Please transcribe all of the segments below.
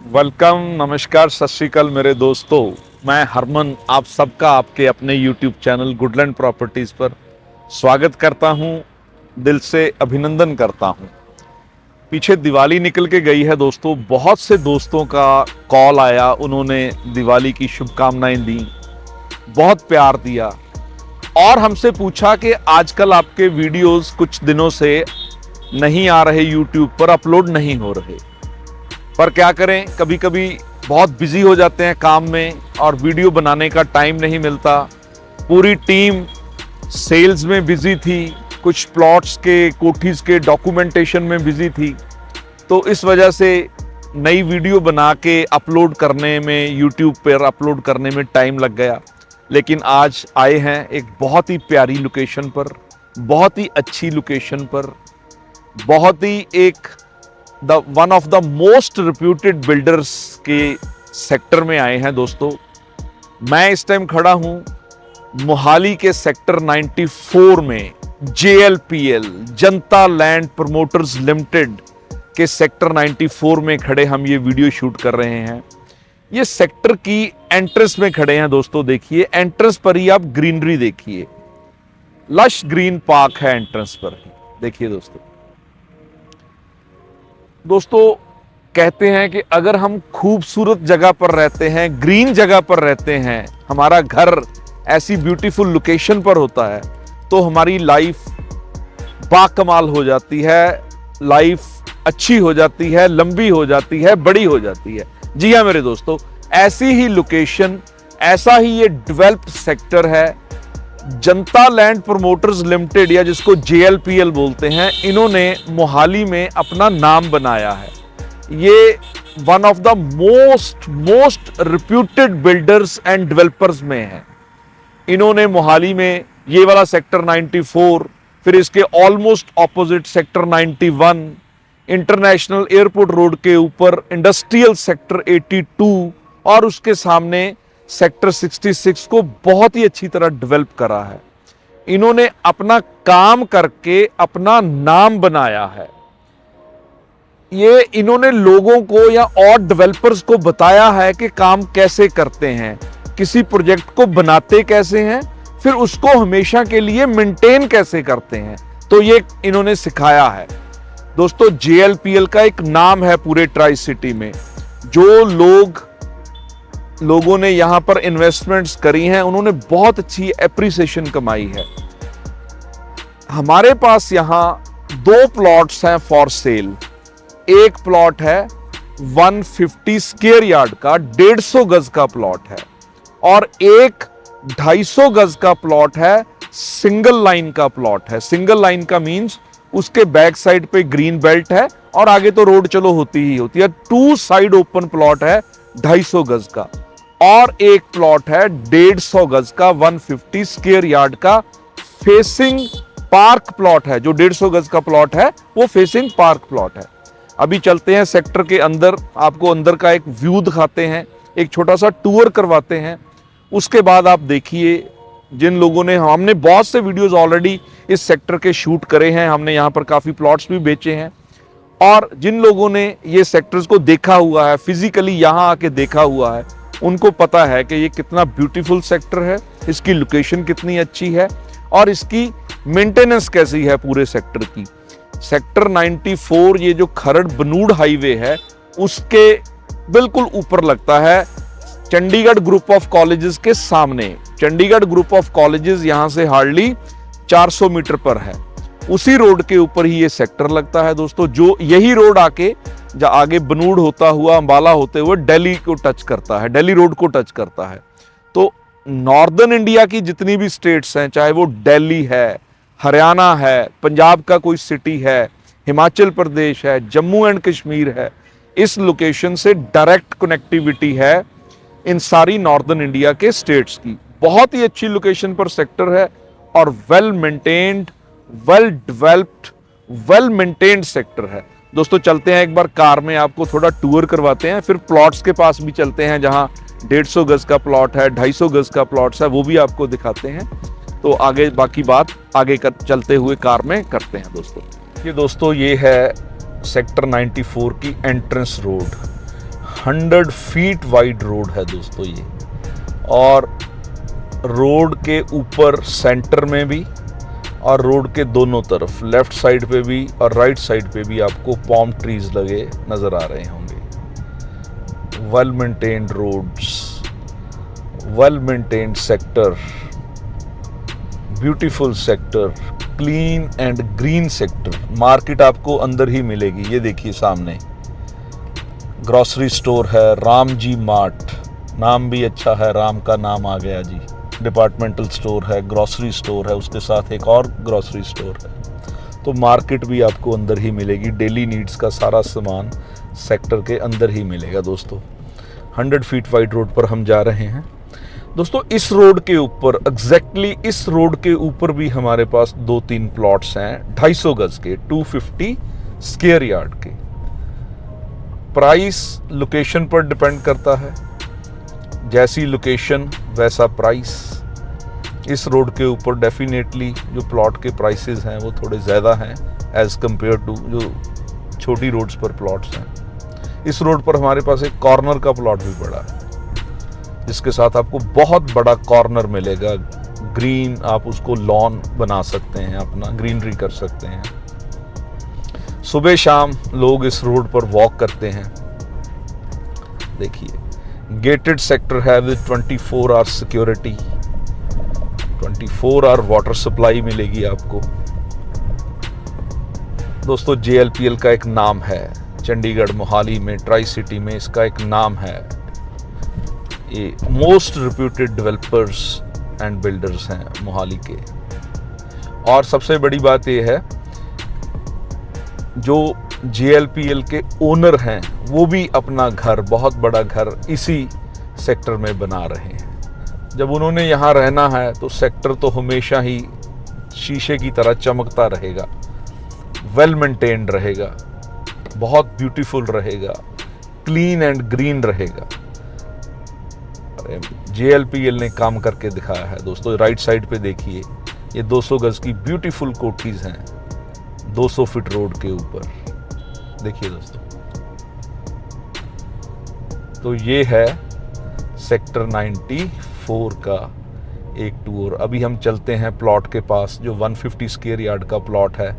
Welcome, नमस्कार, सत श्री अकाल मेरे दोस्तों। मैं हरमन आप सबका आपके अपने YouTube चैनल गुडलैंड प्रॉपर्टीज़ पर स्वागत करता हूं, दिल से अभिनंदन करता हूं। पीछे दिवाली निकल के गई है दोस्तों, बहुत से दोस्तों का कॉल आया, उन्होंने दिवाली की शुभकामनाएं दी, बहुत प्यार दिया और हमसे पूछा कि आजकल आपके वीडियोस कुछ दिनों से नहीं आ रहे, YouTube पर अपलोड नहीं हो रहे। पर क्या करें, कभी कभी बहुत बिजी हो जाते हैं काम में और वीडियो बनाने का टाइम नहीं मिलता। पूरी टीम सेल्स में बिजी थी, कुछ प्लॉट्स के कोठीज के डॉक्यूमेंटेशन में बिजी थी, तो इस वजह से नई वीडियो बना के अपलोड करने में, यूट्यूब पर अपलोड करने में टाइम लग गया। लेकिन आज आए हैं एक बहुत ही प्यारी लोकेशन पर, बहुत ही अच्छी लोकेशन पर, बहुत ही एक one of the most reputed builders के सेक्टर में आए हैं दोस्तों। मैं इस टाइम खड़ा हूं मोहाली के सेक्टर 94 में, JLPL जनता लैंड प्रमोटर्स लिमिटेड के सेक्टर 94 में खड़े हम ये वीडियो शूट कर रहे हैं। ये सेक्टर की एंट्रेंस में खड़े हैं दोस्तों। देखिए एंट्रेंस पर ही आप ग्रीनरी देखिए, लश ग्रीन पार्क है एंट्रेंस पर ही। देखिए दोस्तों कहते हैं कि अगर हम खूबसूरत जगह पर रहते हैं, ग्रीन जगह पर रहते हैं, हमारा घर ऐसी ब्यूटीफुल लोकेशन पर होता है, तो हमारी लाइफ बाकमाल हो जाती है, लाइफ अच्छी हो जाती है, लंबी हो जाती है, बड़ी हो जाती है। जी हाँ मेरे दोस्तों, ऐसी ही लोकेशन, ऐसा ही ये डेवलप्ड सेक्टर है। जनता लैंड प्रमोटर्स लिमिटेड या जिसको JLPL बोलते हैं, इन्होंने मोहाली में अपना नाम बनाया है। ये one of the most reputed builders and developers में है। इन्होंने मोहाली में ये वाला सेक्टर 94, फिर इसके almost opposite sector 91, international airport road के ऊपर इंडस्ट्रियल सेक्टर 82 और उसके सामने सेक्टर 66 को बहुत ही अच्छी तरह डेवलप करा है। इन्होंने अपना काम करके अपना नाम बनाया है। ये इन्होंने लोगों को या और डेवलपर्स को बताया है कि काम कैसे करते हैं, किसी प्रोजेक्ट को बनाते कैसे हैं, फिर उसको हमेशा के लिए मेंटेन कैसे करते हैं, तो ये इन्होंने सिखाया है। दोस्तों JLPL का एक नाम है पूरे ट्राई सिटी में। जो लोगों ने यहां पर इन्वेस्टमेंट्स करी हैं, उन्होंने बहुत अच्छी एप्रिसिएशन कमाई है। हमारे पास यहां 2 प्लॉट्स हैं फॉर सेल। एक प्लॉट है 150 स्क्वायर यार्ड का, 150 गज का प्लॉट है, और एक 250 गज का प्लॉट है, सिंगल लाइन का प्लॉट है। सिंगल लाइन का मींस उसके बैक साइड पे ग्रीन बेल्ट है और आगे तो रोड चलो होती ही होती है। 2 साइड ओपन प्लॉट है 250 गज का, और एक प्लॉट है 150 गज का 150 स्क्वायर यार्ड का फेसिंग पार्क प्लॉट है। जो 150 गज का प्लॉट है वो फेसिंग पार्क प्लॉट है। अभी चलते हैं सेक्टर के अंदर, आपको अंदर का एक व्यू दिखाते हैं, एक छोटा सा टूर करवाते हैं। उसके बाद आप देखिए, जिन लोगों ने, हमने बहुत से वीडियोस ऑलरेडी इस सेक्टर के शूट करे हैं, हमने यहाँ पर काफी प्लॉट्स भी बेचे हैं, और जिन लोगों ने ये सेक्टर्स को देखा हुआ है, फिजिकली यहाँ आके देखा हुआ है, उनको पता है कि ये कितना ब्यूटीफुल सेक्टर है, इसकी लोकेशन कितनी अच्छी है और इसकी मेंटेनेंस कैसी है पूरे सेक्टर की। सेक्टर 94 ये जो खरड़ बनूड़ हाईवे है, उसके बिल्कुल ऊपर लगता है, चंडीगढ़ ग्रुप ऑफ कॉलेजेस के सामने। चंडीगढ़ ग्रुप ऑफ कॉलेजेस यहां से हार्डली 400 मीटर पर है। उसी रोड के ऊपर ही ये सेक्टर लगता है दोस्तों। जो यही रोड आके आगे बनूड़ होता हुआ, अंबाला होते हुए दिल्ली को टच करता है, दिल्ली रोड को टच करता है। तो नॉर्दर्न इंडिया की जितनी भी स्टेट्स हैं, चाहे वो दिल्ली है, हरियाणा है, पंजाब का कोई सिटी है, हिमाचल प्रदेश है, जम्मू एंड कश्मीर है, इस लोकेशन से डायरेक्ट कनेक्टिविटी है इन सारी नॉर्दर्न इंडिया के स्टेट्स की। बहुत ही अच्छी लोकेशन पर सेक्टर है और well maintained, well developed, well maintained sector है। दोस्तों चलते हैं एक बार कार में, आपको थोड़ा टूर करवाते हैं, फिर प्लॉट्स के पास भी चलते हैं जहां 150 गज का प्लॉट है, 250 गज का प्लॉट्स है, वो भी आपको दिखाते हैं। तो आगे बाकी बात आगे चलते हुए कार में करते हैं दोस्तों। ये है सेक्टर 94 की entrance road. 100 feet wide road है दोस्तों ये, और रोड के ऊपर सेंटर में भी और रोड के दोनों तरफ लेफ्ट साइड पे भी और राइट साइड पे भी आपको पॉम ट्रीज लगे नज़र आ रहे होंगे। Well maintained roads, well maintained sector, beautiful sector, clean and green sector. Market आपको अंदर ही मिलेगी। ये देखिए सामने ग्रोसरी स्टोर है, राम जी मार्ट, नाम भी अच्छा है, राम का नाम आ गया जी। डिपार्टमेंटल स्टोर है, ग्रोसरी स्टोर है, उसके साथ एक और ग्रोसरी स्टोर है। तो मार्केट भी आपको अंदर ही मिलेगी। डेली नीड्स का सारा सामान सेक्टर के अंदर ही मिलेगा दोस्तों। 100 फीट वाइड रोड पर हम जा रहे हैं दोस्तों। इस रोड के ऊपर एग्जैक्टली इस रोड के ऊपर भी हमारे पास 2-3 प्लॉट्स हैं 250 गज के, 250 स्क्वायर यार्ड के। प्राइस लोकेशन पर डिपेंड करता है, जैसी लोकेशन वैसा प्राइस। इस रोड के ऊपर डेफिनेटली जो प्लॉट के प्राइसेस हैं वो थोड़े ज़्यादा हैं एज कम्पेयर टू जो छोटी रोड्स पर प्लॉट्स हैं। इस रोड पर हमारे पास एक कॉर्नर का प्लॉट भी पड़ा है, जिसके साथ आपको बहुत बड़ा कॉर्नर मिलेगा। ग्रीन, आप उसको लॉन बना सकते हैं, अपना ग्रीनरी कर सकते हैं। सुबह शाम लोग इस रोड पर वॉक करते हैं। देखिए गेटेड सेक्टर है with 24 hour security, 24 hour water supply मिलेगी आपको दोस्तों। JLPL का एक नाम है, चंडीगढ़ मोहाली में, ट्राई सिटी में इसका एक नाम है। ये most reputed developers and builders हैं मोहाली के। और सबसे बड़ी बात यह है, जो JLPL के ओनर हैं वो भी अपना घर, बहुत बड़ा घर इसी सेक्टर में बना रहे हैं। जब उन्होंने यहाँ रहना है तो सेक्टर तो हमेशा ही शीशे की तरह चमकता रहेगा, वेल मेंटेन्ड रहेगा, बहुत ब्यूटीफुल रहेगा, क्लीन एंड ग्रीन रहेगा। JLPL ने काम करके दिखाया है दोस्तों। राइट साइड पे देखिए, ये 200 गज की ब्यूटीफुल कोठीज हैं 200 फीट रोड के ऊपर। देखिए दोस्तों, तो ये है सेक्टर 94 का एक टूर। अभी हम चलते हैं प्लॉट के पास, जो 150 स्क्वायर यार्ड का प्लॉट है,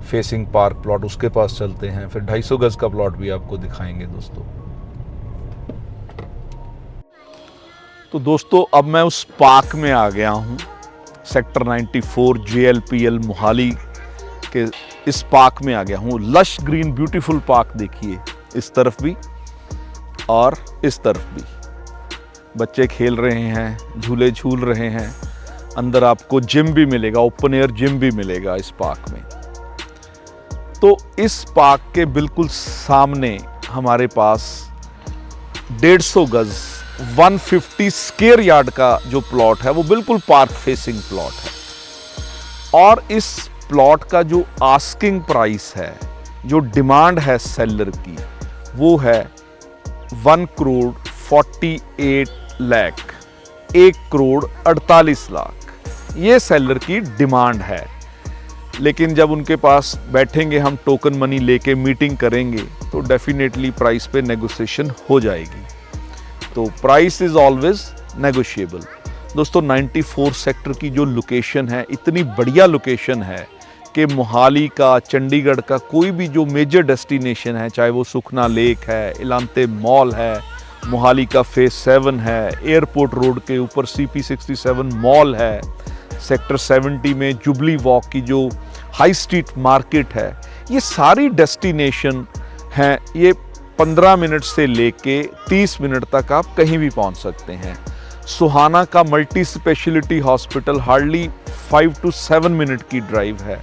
फेसिंग पार्क प्लॉट, उसके पास चलते हैं। फिर 250 गज का प्लॉट भी आपको दिखाएंगे दोस्तों। तो दोस्तों अब मैं उस पार्क में आ गया हूँ, सेक्टर 94 JLPL मोहाली के इस पार्क में आ गया हूँ। लश ग्रीन ब्यूटीफुल पार्क देखिए, इस तरफ भी और इस तरफ भी बच्चे खेल रहे हैं, झूले झूल रहे हैं। अंदर आपको जिम भी मिलेगा, ओपन एयर जिम भी मिलेगा इस पार्क में। तो इस पार्क के बिल्कुल सामने हमारे पास 150 गज 150 स्क्वायर यार्ड का जो प्लॉट है वो बिल्कुल पार्क फेसिंग प्लॉट है। और इस प्लॉट का जो आस्किंग प्राइस है, जो डिमांड है सेलर की, वो है 1 करोड़ 48 लाख, 1 करोड़ 48 लाख। ये सेलर की डिमांड है। लेकिन जब उनके पास बैठेंगे हम, टोकन मनी लेके मीटिंग करेंगे, तो डेफिनेटली प्राइस पे नेगोशिएशन हो जाएगी। तो प्राइस इज ऑलवेज नेगोशिएबल दोस्तों। 94 सेक्टर की जो लोकेशन है, इतनी बढ़िया लोकेशन है कि मोहाली का, चंडीगढ़ का कोई भी जो मेजर डेस्टिनेशन है, चाहे वो सुखना लेक है, इलांते मॉल है, मोहाली का फेज 7 है, एयरपोर्ट रोड के ऊपर CP67 मॉल है, सेक्टर 70 में जुबली वॉक की जो हाई स्ट्रीट मार्केट है, ये सारी डेस्टिनेशन हैं। ये 15 मिनट से लेके 30 मिनट तक आप कहीं भी पहुंच सकते हैं। सुहाना का multi speciality hospital hardly 5 to 7 minute की ड्राइव है।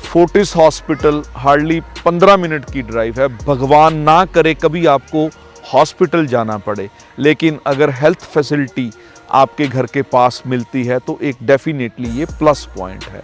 फोर्टिस हॉस्पिटल हार्डली 15 मिनट की ड्राइव है। भगवान ना करे कभी आपको हॉस्पिटल जाना पड़े, लेकिन अगर हेल्थ फैसिलिटी आपके घर के पास मिलती है तो एक डेफिनेटली ये प्लस पॉइंट है।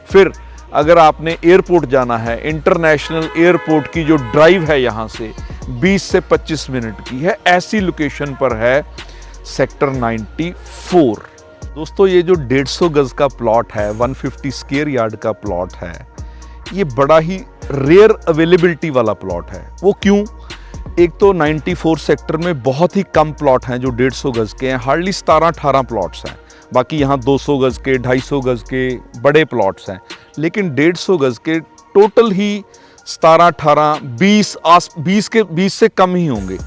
फिर अगर आपने एयरपोर्ट जाना है, इंटरनेशनल एयरपोर्ट की जो ड्राइव है यहाँ से 20 से 25 मिनट की है। ऐसी लोकेशन पर है सेक्टर 94। दोस्तों ये जो 150 गज का प्लॉट है, 150 स्क्वायर यार्ड का प्लॉट है, ये बड़ा ही रेयर अवेलेबिलिटी वाला प्लॉट है। वो क्यों? एक तो 94 सेक्टर में बहुत ही कम प्लॉट हैं जो 150 गज के हैं, हार्डली 17-18 प्लॉट्स हैं। बाकी यहाँ 200 गज के, 250 गज के बड़े प्लॉट्स हैं, लेकिन 150 गज के टोटल ही 17-18 20 से कम ही होंगे।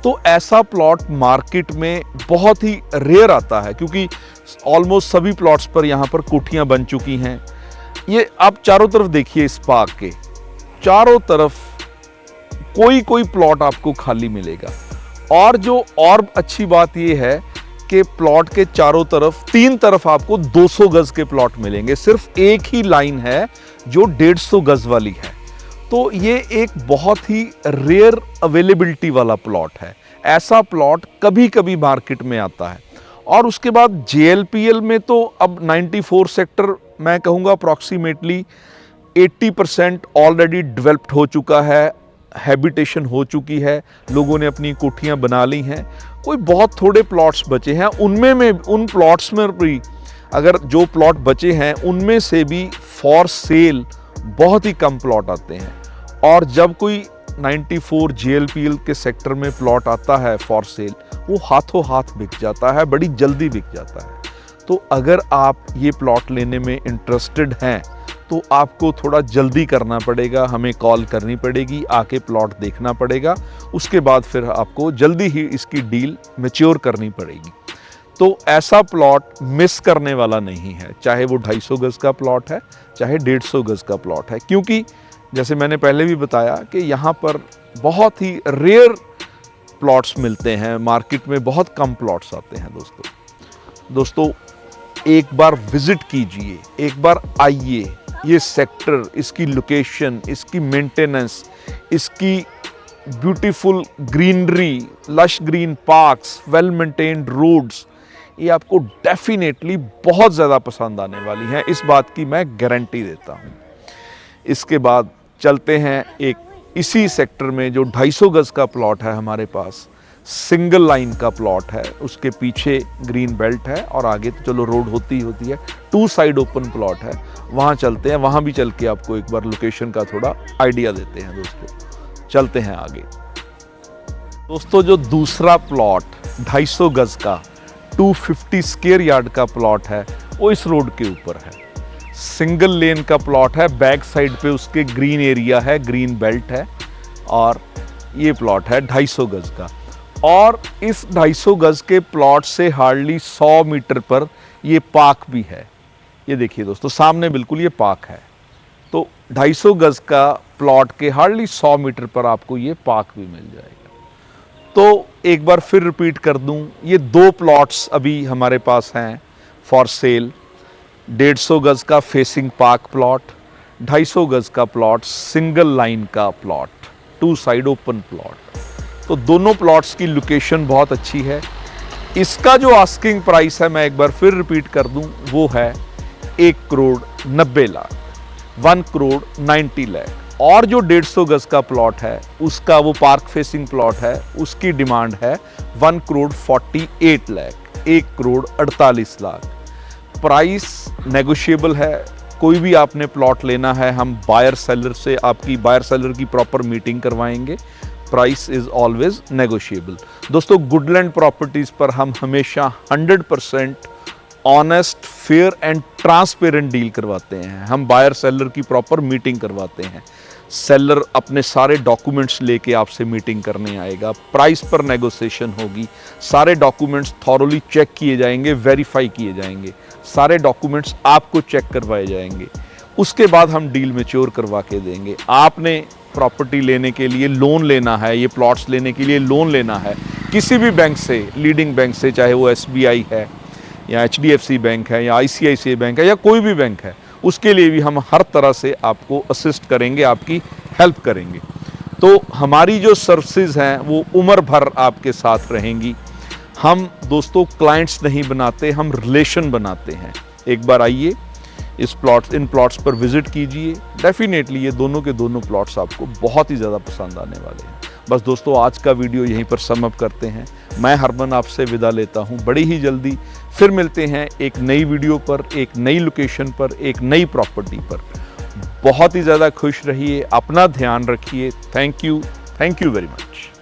तो ऐसा प्लॉट मार्केट में बहुत ही रेयर आता है, क्योंकि ऑलमोस्ट सभी प्लॉट्स पर यहाँ पर कोठियाँ बन चुकी हैं। ये आप चारों तरफ देखिए, इस पार्क के चारों तरफ कोई प्लॉट आपको खाली मिलेगा। और अच्छी बात ये है कि प्लॉट के चारों तरफ, 3 तरफ आपको 200 गज के प्लॉट मिलेंगे। सिर्फ एक ही लाइन है जो 150 गज वाली है। तो ये एक बहुत ही रेयर अवेलेबिलिटी वाला प्लॉट है। ऐसा प्लॉट कभी कभी मार्केट में आता है। और उसके बाद JLPL में तो अब 94 सेक्टर मैं कहूँगा अप्रॉक्सीमेटली 80% ऑलरेडी डेवलप्ड हो चुका है, हैबिटेशन हो चुकी है, लोगों ने अपनी कोठियाँ बना ली हैं। कोई बहुत थोड़े प्लॉट्स बचे हैं, उन प्लॉट्स में भी अगर जो प्लॉट बचे हैं उनमें से भी फॉर सेल बहुत ही कम प्लॉट आते हैं। और जब कोई 94 JLPL के सेक्टर में प्लॉट आता है फॉर सेल, वो हाथों हाथ बिक जाता है, बड़ी जल्दी बिक जाता है। तो अगर आप ये प्लॉट लेने में इंटरेस्टेड हैं तो आपको थोड़ा जल्दी करना पड़ेगा, हमें कॉल करनी पड़ेगी, आके प्लॉट देखना पड़ेगा, उसके बाद फिर आपको जल्दी ही इसकी डील मैच्योर करनी पड़ेगी। तो ऐसा प्लॉट मिस करने वाला नहीं है, चाहे वो 250 गज का प्लॉट है, चाहे 150 गज का प्लॉट है, क्योंकि जैसे मैंने पहले भी बताया कि यहाँ पर बहुत ही रेयर प्लॉट्स मिलते हैं, मार्केट में बहुत कम प्लॉट्स आते हैं। दोस्तों एक बार विजिट कीजिए, एक बार आइए, ये सेक्टर, इसकी लोकेशन, इसकी मेंटेनेंस, इसकी beautiful greenery, lush green parks, well maintained roads, ये आपको डेफिनेटली बहुत ज़्यादा पसंद आने वाली हैं, इस बात की मैं गारंटी देता हूँ। इसके बाद चलते हैं एक इसी सेक्टर में जो 250 गज का प्लॉट है हमारे पास, सिंगल लाइन का प्लॉट है, उसके पीछे ग्रीन बेल्ट है और आगे तो चलो रोड होती है, 2 साइड ओपन प्लॉट है, वहाँ चलते हैं, वहाँ भी चल के आपको एक बार लोकेशन का थोड़ा आइडिया देते हैं। दोस्तों चलते हैं आगे। दोस्तों जो दूसरा प्लॉट 250 गज का 250 स्क्वायर यार्ड का प्लॉट है, वो इस रोड के ऊपर है, सिंगल लेन का प्लॉट है, बैक साइड पे उसके ग्रीन एरिया है, ग्रीन बेल्ट है, और ये प्लॉट है 250 गज का। और इस 250 गज के प्लॉट से हार्डली 100 मीटर पर ये पार्क भी है। ये देखिए दोस्तों, सामने बिल्कुल ये पार्क है। तो 250 गज का प्लॉट के हार्डली 100 मीटर पर आपको ये पार्क भी मिल जाएगा। तो एक बार फिर रिपीट कर दूं, ये 2 प्लॉट्स अभी हमारे पास हैं फॉर सेल। 150 गज का फेसिंग पार्क प्लॉट, 250 गज का प्लॉट सिंगल लाइन का प्लॉट, 2 साइड ओपन प्लॉट। तो दोनों प्लॉट्स की लोकेशन बहुत अच्छी है। इसका जो आस्किंग प्राइस है, मैं एक बार फिर रिपीट कर दूं, वो है 1,90,00,000, 1,90,00,000। और जो 150 गज का प्लॉट है, उसका वो पार्क फेसिंग प्लॉट है, उसकी डिमांड है 1,48,00,000, 1,48,00,000। प्राइस नेगोशिएबल है। कोई भी आपने प्लॉट लेना है, हम बायर सेलर से आपकी बायर सेलर की प्रॉपर मीटिंग करवाएंगे। Price is always negotiable. दोस्तों गुडलैंड प्रॉपर्टीज पर हम हमेशा 100% honest, fair and transparent deal करवाते हैं। हम बायर सेलर की प्रॉपर मीटिंग करवाते हैं। सेलर अपने सारे डॉक्यूमेंट्स लेके आपसे मीटिंग करने आएगा, प्राइस पर नेगोशिएशन होगी, सारे डॉक्यूमेंट्स थॉरोली चेक किए जाएंगे, वेरीफाई किए जाएंगे, सारे डॉक्यूमेंट्स आपको चेक करवाए जाएंगे, उसके बाद हम डील मैच्योर करवा के देंगे। आपने प्रॉपर्टी लेने के लिए लोन लेना है, ये प्लॉट्स लेने के लिए लोन लेना है किसी भी बैंक से, लीडिंग बैंक से, चाहे वो SBI है या HDFC बैंक है या ICICI बैंक है या कोई भी बैंक है, उसके लिए भी हम हर तरह से आपको असिस्ट करेंगे, आपकी हेल्प करेंगे। तो हमारी जो सर्विसेज हैं वो उम्र भर आपके साथ रहेंगी। हम दोस्तों क्लाइंट्स नहीं बनाते, हम रिलेशन बनाते हैं। एक बार आइए, इन प्लॉट्स पर विजिट कीजिए, डेफिनेटली ये दोनों के दोनों प्लॉट्स आपको बहुत ही ज़्यादा पसंद आने वाले हैं। बस दोस्तों आज का वीडियो यहीं पर सम अप करते हैं। मैं हरमन आपसे विदा लेता हूं। बड़ी ही जल्दी फिर मिलते हैं एक नई वीडियो पर, एक नई लोकेशन पर, एक नई प्रॉपर्टी पर। बहुत ही ज़्यादा खुश रहिए, अपना ध्यान रखिए। Thank you very much.